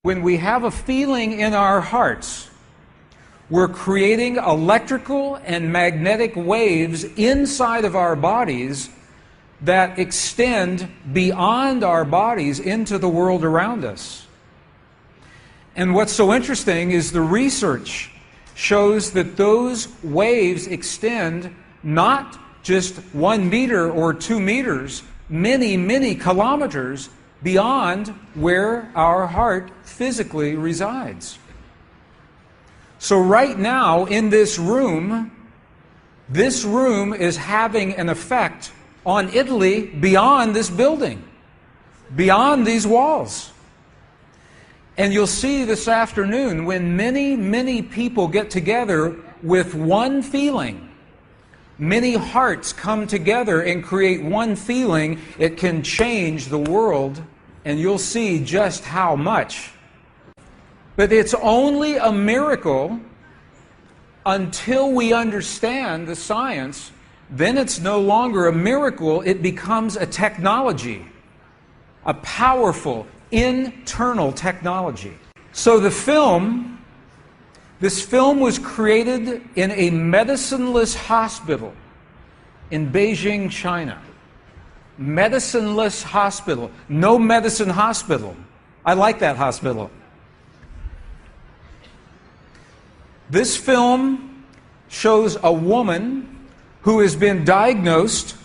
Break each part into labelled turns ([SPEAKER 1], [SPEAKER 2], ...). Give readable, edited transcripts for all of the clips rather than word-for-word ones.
[SPEAKER 1] When we have a feeling in our hearts, we're creating electrical and magnetic waves inside of our bodies that extend beyond our bodies into the world around us. And what's so interesting is the research shows that those waves extend not just 1 meter or 2 meters, many, many kilometers beyond where our heart physically resides. So right now in this room is having an effect on Italy beyond this building, beyond these walls. And you'll see this afternoon when many, many people get together with one feeling, many hearts come together and create one feeling, it can change the world, and you'll see just how much. But it's only a miracle until we understand the science. Then it's no longer a miracle, it becomes a technology, a powerful internal technology. So this film was created in a medicineless hospital in Beijing, China. Medicineless hospital, no medicine hospital. I like that hospital. This film shows a woman who has been diagnosed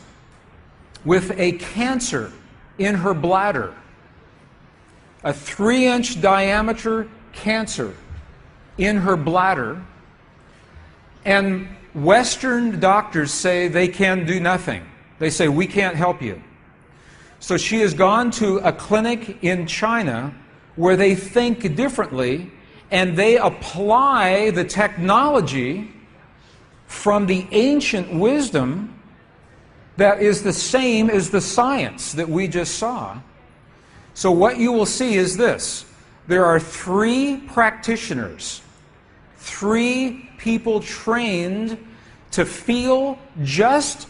[SPEAKER 1] with a cancer in her bladder, a 3-inch diameter cancer in her bladder, and Western doctors say they can do nothing. They say, we can't help you. So she has gone to a clinic in China where they think differently, and they apply the technology from the ancient wisdom that is the same as the science that we just saw. So what you will see is this. There are 3 practitioners, 3 people trained to feel just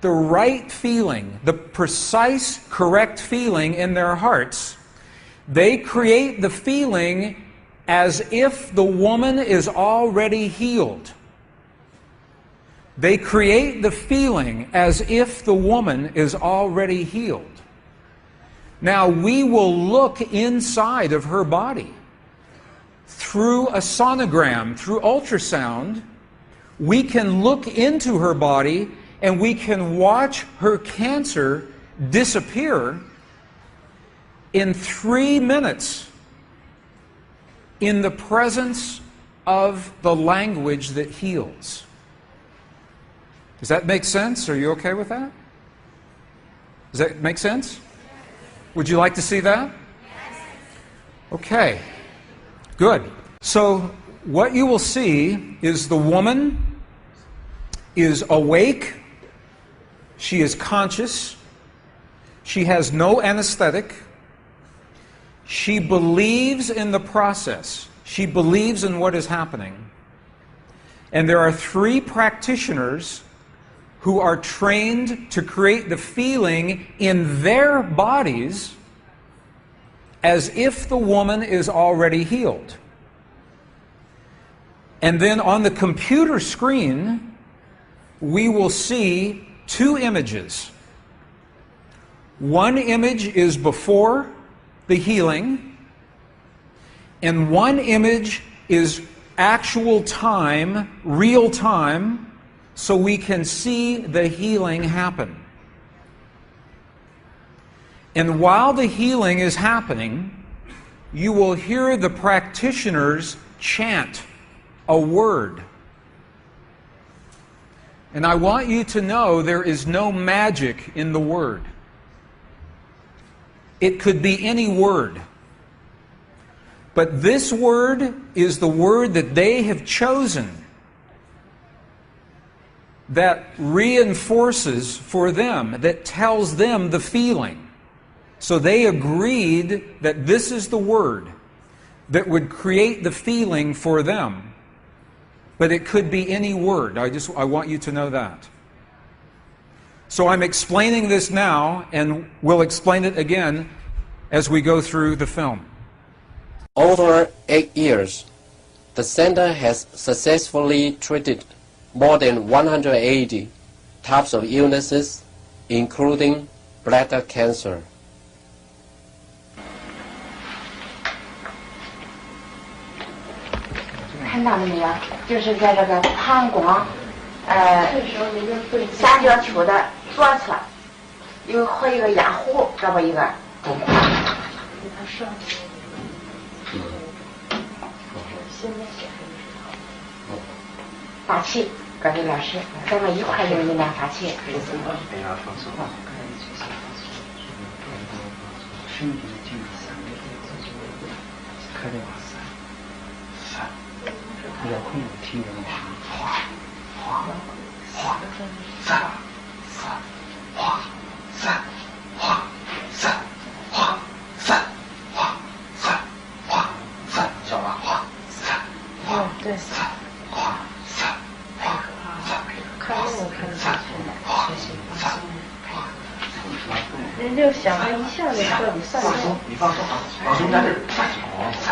[SPEAKER 1] the right feeling, the precise, correct feeling in their hearts. They create the feeling as if the woman is already healed. They create the feeling as if the woman is already healed. Now we will look inside of her body through a sonogram, through ultrasound. We can look into her body and we can watch her cancer disappear in 3 minutes in the presence of the language that heals. Does that make sense? Are you okay with that? Does that make sense? Would you like to see that? Okay, good. So what you will see is the woman is awake, she is conscious, she has no anesthetic, she believes in the process, she believes in what is happening. And there are 3 practitioners who are trained to create the feeling in their bodies as if the woman is already healed. And then on the computer screen, we will see 2 images. One image is before the healing, and one image is actual time, real time, so we can see the healing happen. And while the healing is happening, you will hear the practitioners chant a word. And I want you to know there is no magic in the word. It could be any word. But this word is the word that they have chosen that reinforces for them, that tells them the feeling. So they agreed that this is the word that would create the feeling for them. But it could be any word. I want you to know that. So I'm explaining this now, and we'll explain it again as we go through the film.
[SPEAKER 2] over 8 years, the center has successfully treated more than 180 types of illnesses, including bladder cancer.
[SPEAKER 3] 看到了没有？就是在这个膀胱，下角球的左侧，和一个压壶，这么一个中块。发气，各位老师，咱们一块用力量发气。
[SPEAKER 4] 遥控听着那声音，哗哗哗，散散哗散哗散哗散哗散哗散，晓得吧？哗散哗
[SPEAKER 3] 对
[SPEAKER 4] 散哗散哗散，
[SPEAKER 3] 看那个看得下去了，
[SPEAKER 4] 哗散哗。
[SPEAKER 3] 人就想着一下就彻底散了。
[SPEAKER 4] 你放松，放松在这儿，散散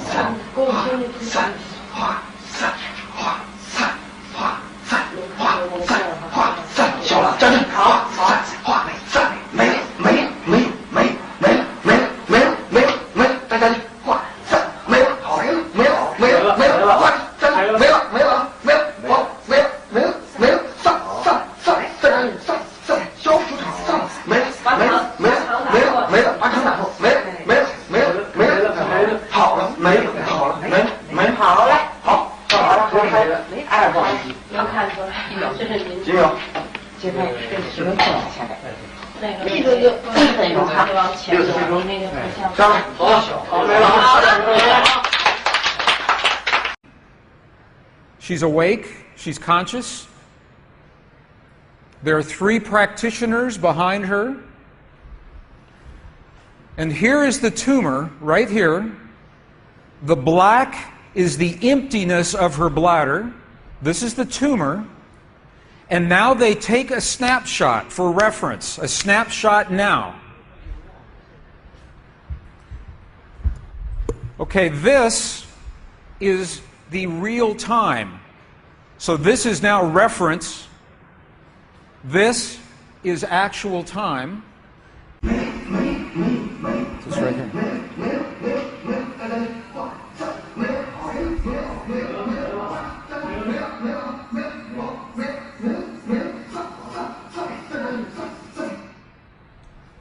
[SPEAKER 4] 散哗散哗散哗散哗散哗散，小了，站着，哗散哗散，没了没了没了没了没了没了没了没了没了，再下去，哗散没了，好没了没了没了没了，哗散没了没了没了没了没了没了没了，散散散，再下去散散，消除它散没了没了没了没了没了，把肠打破，没了没了没了没了没了，好了没了好了没了没了好了好。好了，还有2个，
[SPEAKER 3] 能看出来，这是您
[SPEAKER 4] 几秒？
[SPEAKER 3] 这边10分钟下来，
[SPEAKER 5] 那个
[SPEAKER 3] 力度就1分钟哈，
[SPEAKER 5] 往前走，那个不像。
[SPEAKER 4] 上来，好，没了，好。
[SPEAKER 1] She's awake, she's conscious. There are 3 practitioners behind her. And here is the tumor, right here. The black is the emptiness of her bladder. This is the tumor. And now they take a snapshot for reference, a snapshot now. Okay, this is the real time. So this is now reference. This is actual time. This right here.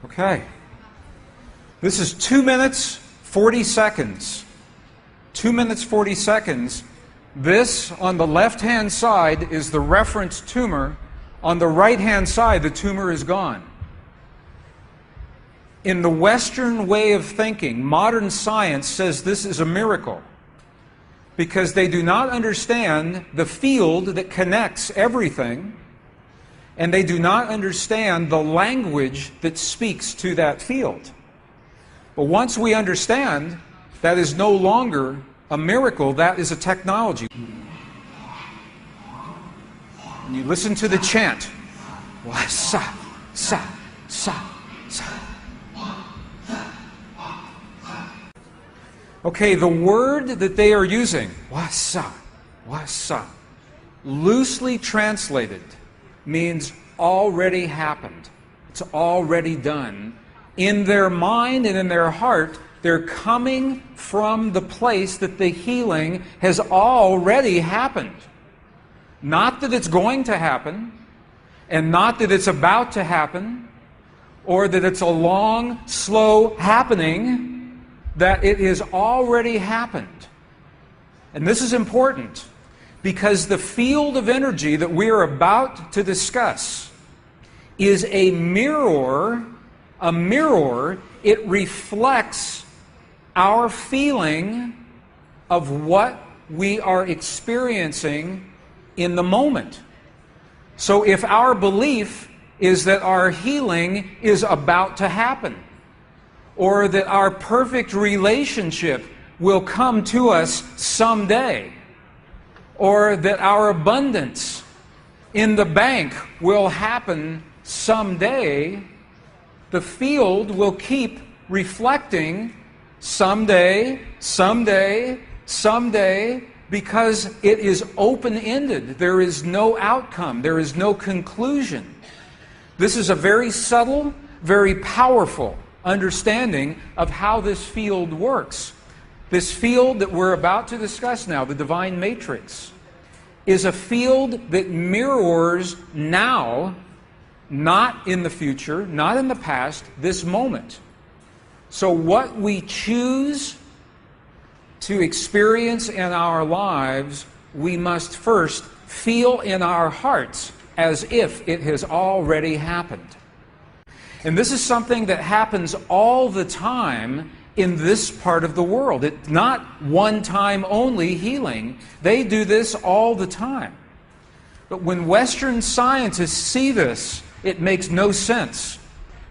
[SPEAKER 1] Okay. This is 2 minutes, 40 seconds. 2 minutes, 40 seconds. This, on the left-hand side, is the reference tumor. On the right-hand side, the tumor is gone. In the Western way of thinking, modern science says this is a miracle because they do not understand the field that connects everything, and they do not understand the language that speaks to that field. But once we understand, that is no longer a miracle, that is a technology. And you listen to the chant. Wa sa sa sa sa. Okay, the word that they are using, wasa, loosely translated, means already happened. It's already done. In their mind and in their heart, they're coming from the place that the healing has already happened. Not that it's going to happen, and not that it's about to happen, or that it's a long, slow happening, that it has already happened. And this is important because the field of energy that we are about to discuss is a mirror. A mirror, it reflects our feeling of what we are experiencing in the moment. So if our belief is that our healing is about to happen, or that our perfect relationship will come to us someday, or that our abundance in the bank will happen someday, the field will keep reflecting someday, someday, someday, because it is open-ended. There is no outcome. There is no conclusion. This is a very subtle, very powerful understanding of how this field works. This field that we're about to discuss now, the divine matrix, is a field that mirrors now, not in the future, not in the past, this moment. So what we choose to experience in our lives, we must first feel in our hearts as if it has already happened. And this is something that happens all the time in this part of the world. It's not one-time only healing. They do this all the time. But when Western scientists see this, it makes no sense,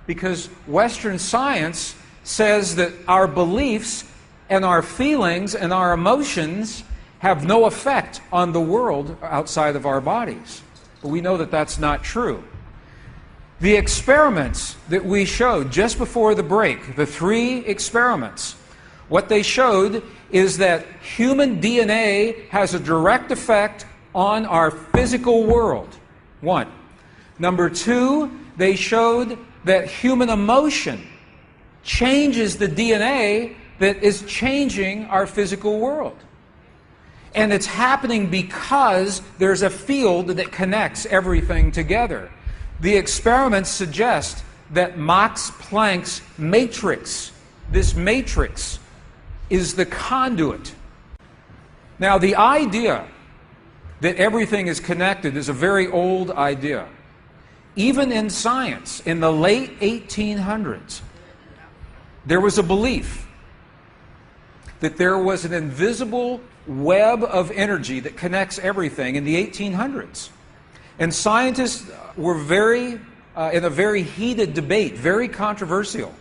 [SPEAKER 1] because Western science says that our beliefs and our feelings and our emotions have no effect on the world outside of our bodies. But we know that that's not true. The experiments that we showed just before the break, the 3 experiments, what they showed is that human DNA has a direct effect on our physical world. 1. Number 2, they showed that human emotion changes the DNA that is changing our physical world. And it's happening because there's a field that connects everything together. The experiments suggest that Max Planck's matrix, this matrix, is the conduit. Now, the idea that everything is connected is a very old idea. Even in science, in the late 1800s, there was a belief that there was an invisible web of energy that connects everything in the 1800s. And scientists were in a very heated debate, very controversial,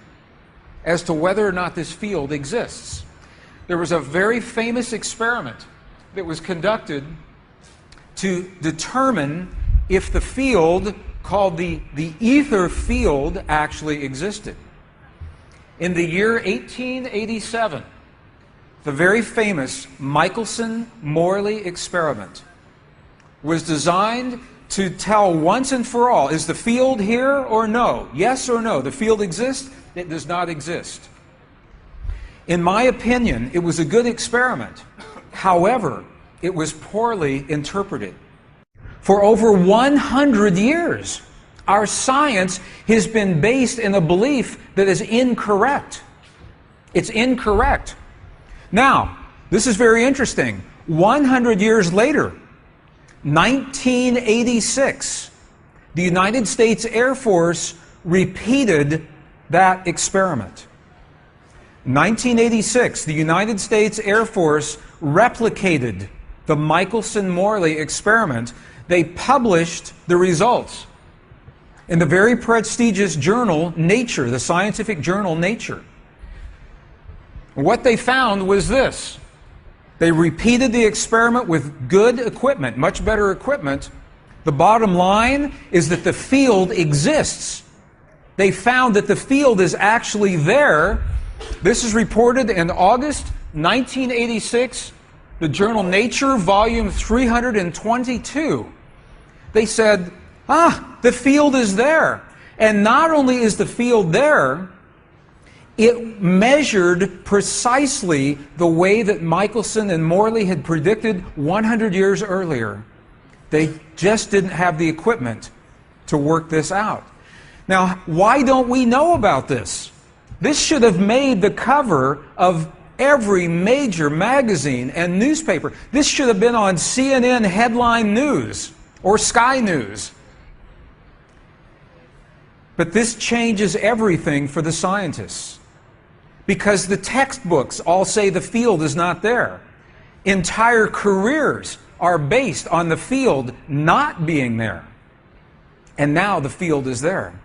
[SPEAKER 1] as to whether or not this field exists. There was a very famous experiment that was conducted to determine if the field called the ether field actually existed. In the year 1887, the very famous Michelson-Morley experiment was designed to tell once and for all, is the field here or no? Yes or no? The field exists? It does not exist. In my opinion, it was a good experiment. However, it was poorly interpreted. For over 100 years, our science has been based in a belief that is incorrect. It's incorrect. Now, this is very interesting. 100 years later, 1986, the United States Air Force repeated that experiment. 1986, the United States Air Force replicated the Michelson-Morley experiment. They published the results in the very prestigious journal Nature, the scientific journal Nature. What they found was this. They repeated the experiment with good equipment, much better equipment. The bottom line is that the field exists. They found that the field is actually there. This is reported in August 1986, the journal Nature, volume 322. They said, the field is there. And not only is the field there, it measured precisely the way that Michelson and Morley had predicted 100 years earlier. They just didn't have the equipment to work this out. Now, why don't we know about this? This should have made the cover of every major magazine and newspaper. This should have been on CNN headline news or Sky News. But this changes everything for the scientists, because the textbooks all say the field is not there. Entire careers are based on the field not being there. And now the field is there.